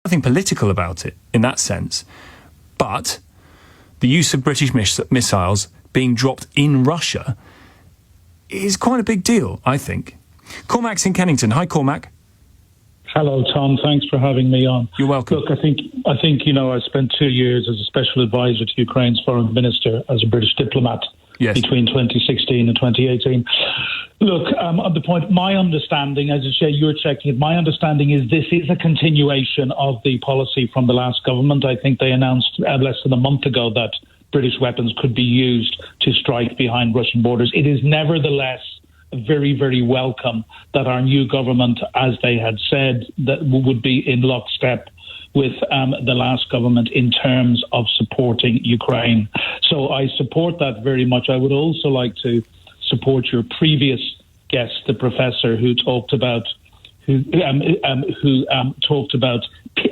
nothing political about it in that sense. But the use of British missiles being dropped in Russia is quite a big deal, I think. Cormac's in Kennington. Hi, Cormac. Hello, Tom. Thanks for having me on. You're welcome. Look, I think I spent 2 years as a special advisor to Ukraine's foreign minister as a British diplomat between 2016 and 2018. Look, on the point, my understanding, as you say, you're checking it, my understanding is this is a continuation of the policy from the last government. I think they announced less than a month ago that British weapons could be used to strike behind Russian borders. It is nevertheless very, very welcome that our new government, as they had said, that would be in lockstep with the last government in terms of supporting Ukraine. So I support that very much. I would also like to support your previous guest, the professor, who talked about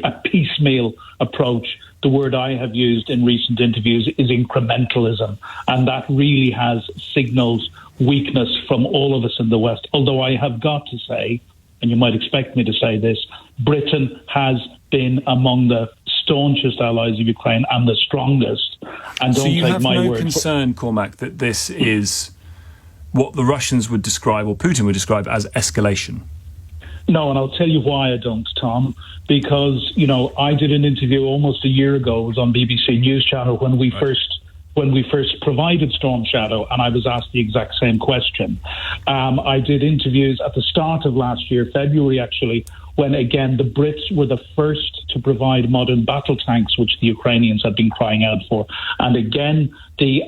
a piecemeal approach. The word I have used in recent interviews is incrementalism, and that really has signaled weakness from all of us in the West. Although I have got to say, and you might expect me to say this, Britain has been among the staunchest allies of Ukraine and the strongest. And so don't you take have my no word concern, Cormac, that this is what the Russians would describe, or Putin would describe, as escalation? No, and I'll tell you why I don't, Tom. Because, I did an interview almost a year ago. It was on BBC News Channel when we first provided Storm Shadow, and I was asked the exact same question. I did interviews at the start of last year, February actually, when again the Brits were the first to provide modern battle tanks, which the Ukrainians had been crying out for. And again, the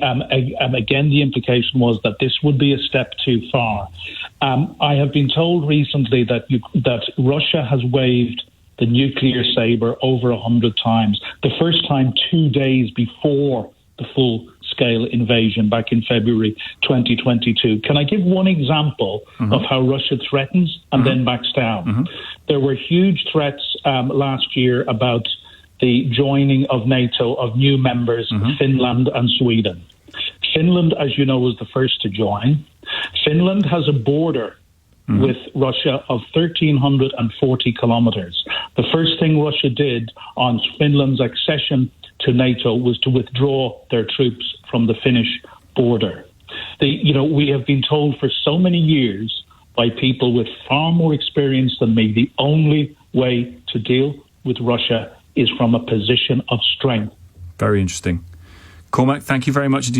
implication was that this would be a step too far. I have been told recently that Russia has waved the nuclear saber over 100 times. The first time 2 days before the full-scale invasion back in February 2022. Can I give one example of how Russia threatens and then backs down? There were huge threats last year about the joining of NATO of new members, Finland and Sweden. Finland, as you know, was the first to join. Finland has a border with Russia of 1,340 kilometers. The first thing Russia did on Finland's accession to NATO was to withdraw their troops from the Finnish border. We have been told for so many years by people with far more experience than me, the only way to deal with Russia is from a position of strength. Very interesting. Cormac, thank you very much indeed.